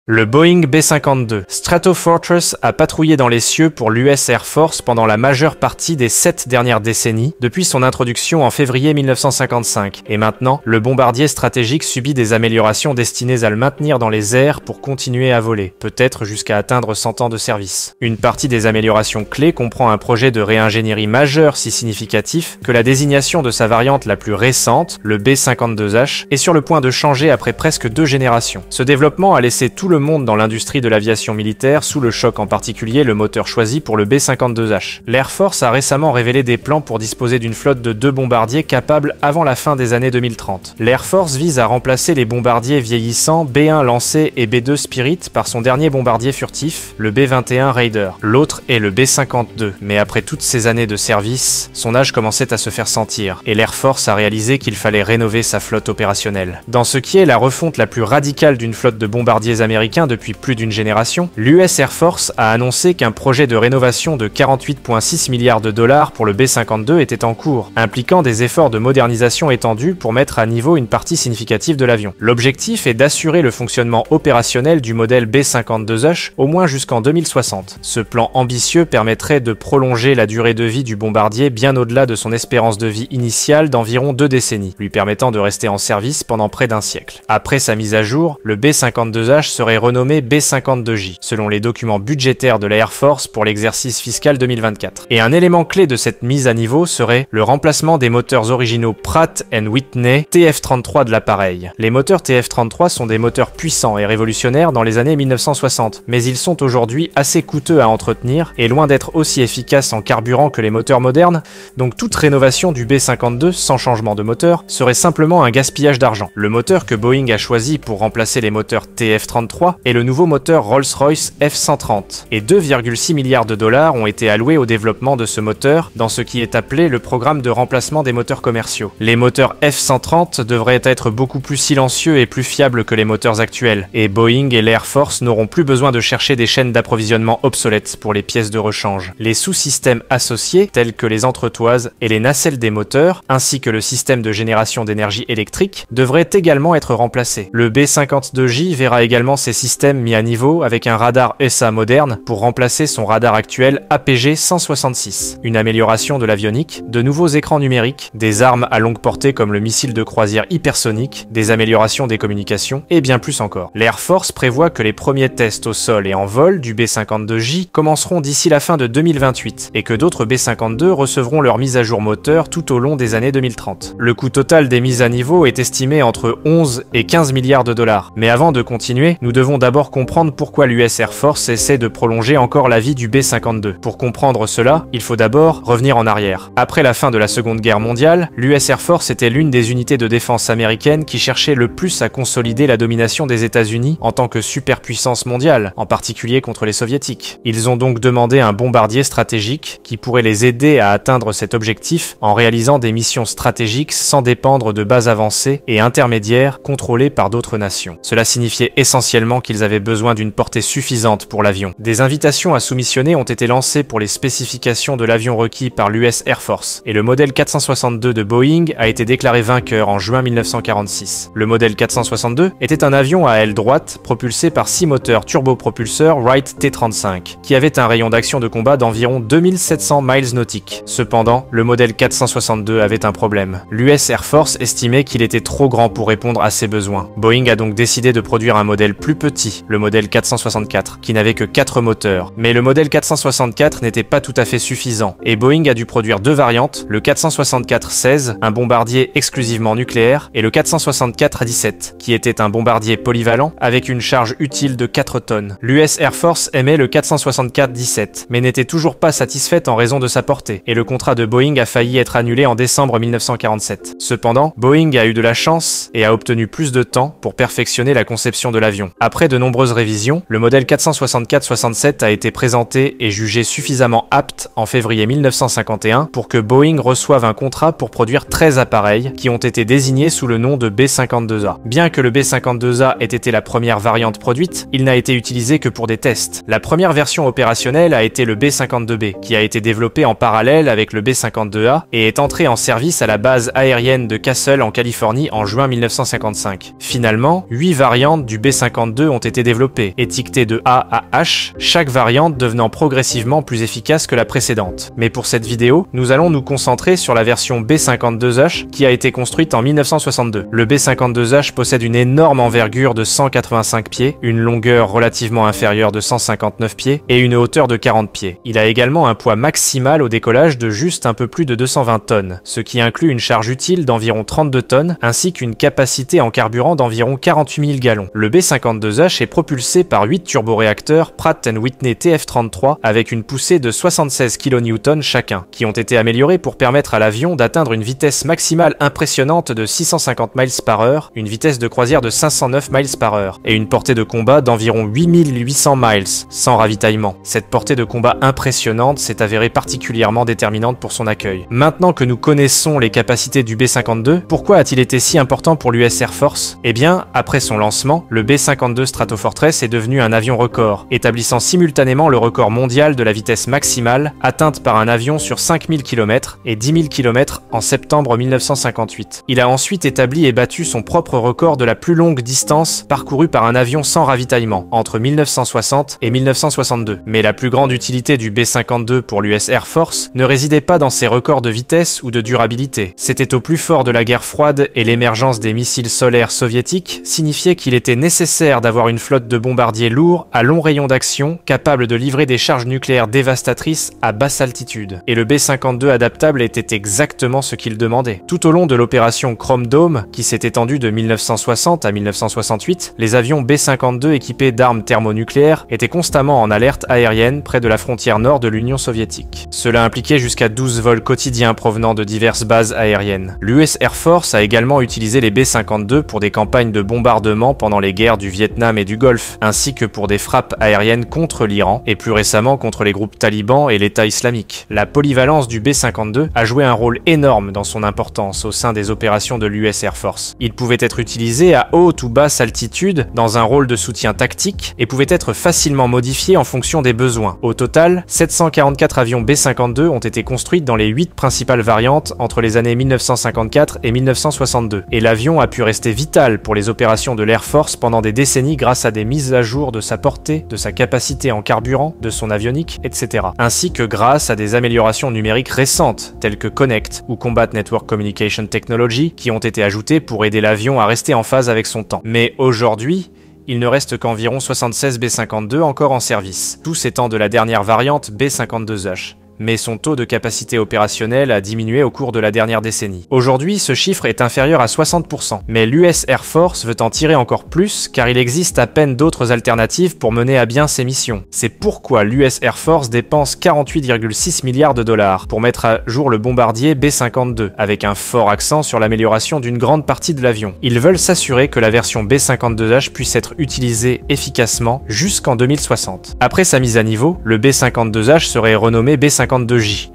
Le Boeing B-52 Stratofortress a patrouillé dans les cieux pour l'US Air Force pendant la majeure partie des 7 dernières décennies, depuis son introduction en février 1955, et maintenant, le bombardier stratégique subit des améliorations destinées à le maintenir dans les airs pour continuer à voler, peut-être jusqu'à atteindre 100 ans de service. Une partie des améliorations clés comprend un projet de réingénierie majeur si significatif que la désignation de sa variante la plus récente, le B-52H, est sur le point de changer après presque 2 générations. Ce développement a laissé tout le monde dans l'industrie de l'aviation militaire sous le choc, en particulier le moteur choisi pour le B-52H. L'Air Force a récemment révélé des plans pour disposer d'une flotte de 2 bombardiers capables avant la fin des années 2030. L'Air Force vise à remplacer les bombardiers vieillissants B-1 Lancer et B-2 Spirit par son dernier bombardier furtif, le B-21 Raider. L'autre est le B-52, mais après toutes ces années de service, son âge commençait à se faire sentir, et l'Air Force a réalisé qu'il fallait rénover sa flotte opérationnelle. Dans ce qui est la refonte la plus radicale d'une flotte de bombardiers américains depuis plus d'une génération, l'US Air Force a annoncé qu'un projet de rénovation de 48,6 milliards de dollars pour le B-52 était en cours, impliquant des efforts de modernisation étendus pour mettre à niveau une partie significative de l'avion. L'objectif est d'assurer le fonctionnement opérationnel du modèle B-52H au moins jusqu'en 2060. Ce plan ambitieux permettrait de prolonger la durée de vie du bombardier bien au-delà de son espérance de vie initiale d'environ 2 décennies, lui permettant de rester en service pendant près d'un siècle. Après sa mise à jour, le B-52H serait renommé B-52J, selon les documents budgétaires de l'Air Force pour l'exercice fiscal 2024. Et un élément clé de cette mise à niveau serait le remplacement des moteurs originaux Pratt & Whitney TF33 de l'appareil. Les moteurs TF33 sont des moteurs puissants et révolutionnaires dans les années 1960, mais ils sont aujourd'hui assez coûteux à entretenir et loin d'être aussi efficaces en carburant que les moteurs modernes, donc toute rénovation du B-52 sans changement de moteur serait simplement un gaspillage d'argent. Le moteur que Boeing a choisi pour remplacer les moteurs TF33 est le nouveau moteur Rolls-Royce F130, et 2,6 milliards de dollars ont été alloués au développement de ce moteur dans ce qui est appelé le programme de remplacement des moteurs commerciaux. Les moteurs F130 devraient être beaucoup plus silencieux et plus fiables que les moteurs actuels, et Boeing et l'Air Force n'auront plus besoin de chercher des chaînes d'approvisionnement obsolètes pour les pièces de rechange. Les sous-systèmes associés, tels que les entretoises et les nacelles des moteurs, ainsi que le système de génération d'énergie électrique, devraient également être remplacés. Le B-52J verra également ses systèmes mis à niveau avec un radar ESA moderne pour remplacer son radar actuel APG-166, une amélioration de l'avionique, de nouveaux écrans numériques, des armes à longue portée comme le missile de croisière hypersonique, des améliorations des communications et bien plus encore. L'Air Force prévoit que les premiers tests au sol et en vol du B-52J commenceront d'ici la fin de 2028 et que d'autres B-52 recevront leur mise à jour moteur tout au long des années 2030. Le coût total des mises à niveau est estimé entre 11 et 15 milliards de dollars. Mais avant de continuer, nous devons d'abord comprendre pourquoi l'US Air Force essaie de prolonger encore la vie du B-52. Pour comprendre cela, il faut d'abord revenir en arrière. Après la fin de la Seconde Guerre mondiale, l'US Air Force était l'une des unités de défense américaines qui cherchait le plus à consolider la domination des États-Unis en tant que superpuissance mondiale, en particulier contre les soviétiques. Ils ont donc demandé un bombardier stratégique qui pourrait les aider à atteindre cet objectif en réalisant des missions stratégiques sans dépendre de bases avancées et intermédiaires contrôlées par d'autres nations. Cela signifiait essentiellement qu'ils avaient besoin d'une portée suffisante pour l'avion. Des invitations à soumissionner ont été lancées pour les spécifications de l'avion requis par l'US Air Force, et le modèle 462 de Boeing a été déclaré vainqueur en juin 1946. Le modèle 462 était un avion à aile droite propulsé par 6 moteurs turbopropulseurs Wright T-35, qui avait un rayon d'action de combat d'environ 2700 miles nautiques. Cependant, le modèle 462 avait un problème. L'US Air Force estimait qu'il était trop grand pour répondre à ses besoins. Boeing a donc décidé de produire un modèle plus petit, le modèle 464, qui n'avait que 4 moteurs. Mais le modèle 464 n'était pas tout à fait suffisant, et Boeing a dû produire 2 variantes, le 464-16, un bombardier exclusivement nucléaire, et le 464-17, qui était un bombardier polyvalent avec une charge utile de 4 tonnes. L'US Air Force aimait le 464-17, mais n'était toujours pas satisfaite en raison de sa portée, et le contrat de Boeing a failli être annulé en décembre 1947. Cependant, Boeing a eu de la chance et a obtenu plus de temps pour perfectionner la conception de l'avion. Après de nombreuses révisions, le modèle 464-67 a été présenté et jugé suffisamment apte en février 1951 pour que Boeing reçoive un contrat pour produire 13 appareils qui ont été désignés sous le nom de B-52A. Bien que le B-52A ait été la première variante produite, il n'a été utilisé que pour des tests. La première version opérationnelle a été le B-52B, qui a été développé en parallèle avec le B-52A et est entré en service à la base aérienne de Castle en Californie en juin 1955. Finalement, 8 variantes du B-52 B-52 ont été développées, étiquetées de A à H, chaque variante devenant progressivement plus efficace que la précédente. Mais pour cette vidéo, nous allons nous concentrer sur la version B-52H qui a été construite en 1962. Le B-52H possède une énorme envergure de 185 pieds, une longueur relativement inférieure de 159 pieds et une hauteur de 40 pieds. Il a également un poids maximal au décollage de juste un peu plus de 220 tonnes, ce qui inclut une charge utile d'environ 32 tonnes ainsi qu'une capacité en carburant d'environ 48 000 gallons. Le B-52H est propulsé par 8 turboréacteurs Pratt & Whitney TF33 avec une poussée de 76 kN chacun, qui ont été améliorés pour permettre à l'avion d'atteindre une vitesse maximale impressionnante de 650 miles par heure, une vitesse de croisière de 509 miles par heure, et une portée de combat d'environ 8800 miles, sans ravitaillement. Cette portée de combat impressionnante s'est avérée particulièrement déterminante pour son accueil. Maintenant que nous connaissons les capacités du B-52, pourquoi a-t-il été si important pour l'US Air Force? Eh bien, après son lancement, le B-52 Stratofortress est devenu un avion record, établissant simultanément le record mondial de la vitesse maximale atteinte par un avion sur 5000 km et 10 000 km en septembre 1958. Il a ensuite établi et battu son propre record de la plus longue distance parcourue par un avion sans ravitaillement, entre 1960 et 1962. Mais la plus grande utilité du B-52 pour l'US Air Force ne résidait pas dans ses records de vitesse ou de durabilité. C'était au plus fort de la guerre froide et l'émergence des missiles solaires soviétiques signifiait qu'il était nécessaire d'avoir une flotte de bombardiers lourds à long rayon d'action capables de livrer des charges nucléaires dévastatrices à basse altitude. Et le B-52 adaptable était exactement ce qu'il demandait. Tout au long de l'opération Chrome Dome, qui s'est étendue de 1960 à 1968, les avions B-52 équipés d'armes thermonucléaires étaient constamment en alerte aérienne près de la frontière nord de l'Union soviétique. Cela impliquait jusqu'à 12 vols quotidiens provenant de diverses bases aériennes. L'US Air Force a également utilisé les B-52 pour des campagnes de bombardement pendant les guerres du Vietnam et du Golfe, ainsi que pour des frappes aériennes contre l'Iran, et plus récemment contre les groupes talibans et l'État islamique. La polyvalence du B-52 a joué un rôle énorme dans son importance au sein des opérations de l'US Air Force. Il pouvait être utilisé à haute ou basse altitude dans un rôle de soutien tactique et pouvait être facilement modifié en fonction des besoins. Au total, 744 avions B-52 ont été construits dans les 8 principales variantes entre les années 1954 et 1962, et l'avion a pu rester vital pour les opérations de l'Air Force pendant des décennies grâce à des mises à jour de sa portée, de sa capacité en carburant, de son avionique, etc. Ainsi que grâce à des améliorations numériques récentes, telles que Connect ou Combat Network Communication Technology, qui ont été ajoutées pour aider l'avion à rester en phase avec son temps. Mais aujourd'hui, il ne reste qu'environ 76 B-52 encore en service, tous étant de la dernière variante B-52H. Mais son taux de capacité opérationnelle a diminué au cours de la dernière décennie. Aujourd'hui, ce chiffre est inférieur à 60%, mais l'US Air Force veut en tirer encore plus car il existe à peine d'autres alternatives pour mener à bien ses missions. C'est pourquoi l'US Air Force dépense 48,6 milliards de dollars pour mettre à jour le bombardier B-52, avec un fort accent sur l'amélioration d'une grande partie de l'avion. Ils veulent s'assurer que la version B-52H puisse être utilisée efficacement jusqu'en 2060. Après sa mise à niveau, le B-52H serait renommé B-52J,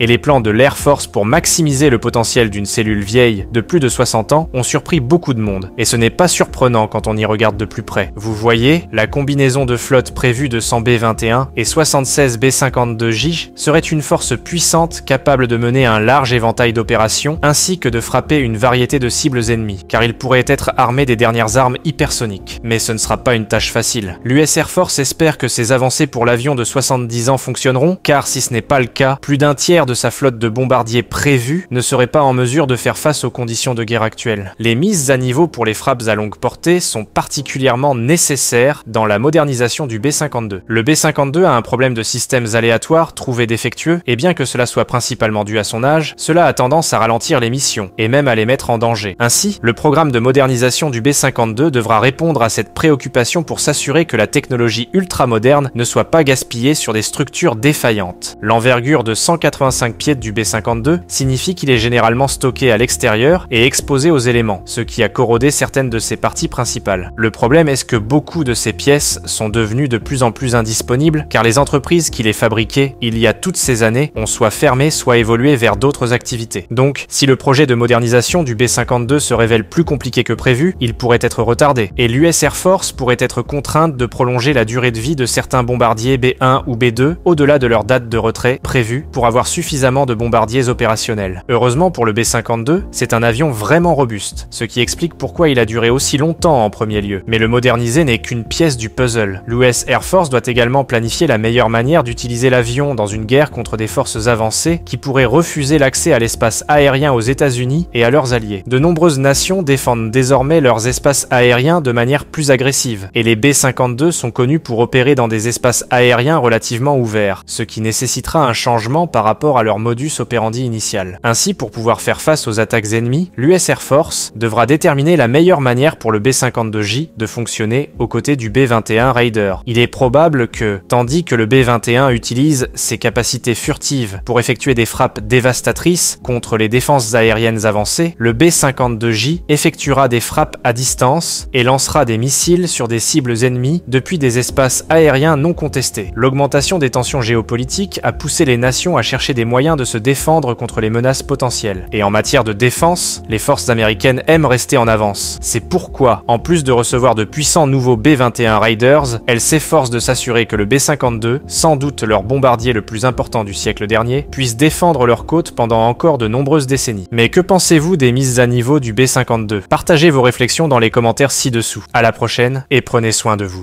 et les plans de l'Air Force pour maximiser le potentiel d'une cellule vieille de plus de 60 ans ont surpris beaucoup de monde. Et ce n'est pas surprenant quand on y regarde de plus près. Vous voyez, la combinaison de flotte prévue de 100 B-21 et 76 B-52J serait une force puissante capable de mener un large éventail d'opérations ainsi que de frapper une variété de cibles ennemies, car il pourrait être armé des dernières armes hypersoniques. Mais ce ne sera pas une tâche facile. L'US Air Force espère que ces avancées pour l'avion de 70 ans fonctionneront, car si ce n'est pas le cas, plus d'un tiers de sa flotte de bombardiers prévus ne serait pas en mesure de faire face aux conditions de guerre actuelles. Les mises à niveau pour les frappes à longue portée sont particulièrement nécessaires dans la modernisation du B-52. Le B-52 a un problème de systèmes aléatoires trouvés défectueux, et bien que cela soit principalement dû à son âge, cela a tendance à ralentir les missions, et même à les mettre en danger. Ainsi, le programme de modernisation du B-52 devra répondre à cette préoccupation pour s'assurer que la technologie ultra-moderne ne soit pas gaspillée sur des structures défaillantes. L'envergure de 185 pieds du B-52 signifie qu'il est généralement stocké à l'extérieur et exposé aux éléments, ce qui a corrodé certaines de ses parties principales. Le problème est que beaucoup de ces pièces sont devenues de plus en plus indisponibles car les entreprises qui les fabriquaient il y a toutes ces années ont soit fermé, soit évolué vers d'autres activités. Donc, si le projet de modernisation du B-52 se révèle plus compliqué que prévu, il pourrait être retardé, et l'US Air Force pourrait être contrainte de prolonger la durée de vie de certains bombardiers B-1 ou B-2 au-delà de leur date de retrait prévue prévu pour avoir suffisamment de bombardiers opérationnels. Heureusement pour le B-52, c'est un avion vraiment robuste, ce qui explique pourquoi il a duré aussi longtemps en premier lieu. Mais le moderniser n'est qu'une pièce du puzzle. L'US Air Force doit également planifier la meilleure manière d'utiliser l'avion dans une guerre contre des forces avancées qui pourraient refuser l'accès à l'espace aérien aux États-Unis et à leurs alliés. De nombreuses nations défendent désormais leurs espaces aériens de manière plus agressive, et les B-52 sont connus pour opérer dans des espaces aériens relativement ouverts, ce qui nécessitera un changement par rapport à leur modus operandi initial. Ainsi, pour pouvoir faire face aux attaques ennemies, l'US Air Force devra déterminer la meilleure manière pour le B-52J de fonctionner aux côtés du B-21 Raider. Il est probable que, tandis que le B-21 utilise ses capacités furtives pour effectuer des frappes dévastatrices contre les défenses aériennes avancées, le B-52J effectuera des frappes à distance et lancera des missiles sur des cibles ennemies depuis des espaces aériens non contestés. L'augmentation des tensions géopolitiques a poussé les nations à chercher des moyens de se défendre contre les menaces potentielles. Et en matière de défense, les forces américaines aiment rester en avance. C'est pourquoi, en plus de recevoir de puissants nouveaux B-21 Raiders, elles s'efforcent de s'assurer que le B-52, sans doute leur bombardier le plus important du siècle dernier, puisse défendre leurs côtes pendant encore de nombreuses décennies. Mais que pensez-vous des mises à niveau du B-52? Partagez vos réflexions dans les commentaires ci-dessous. À la prochaine et prenez soin de vous.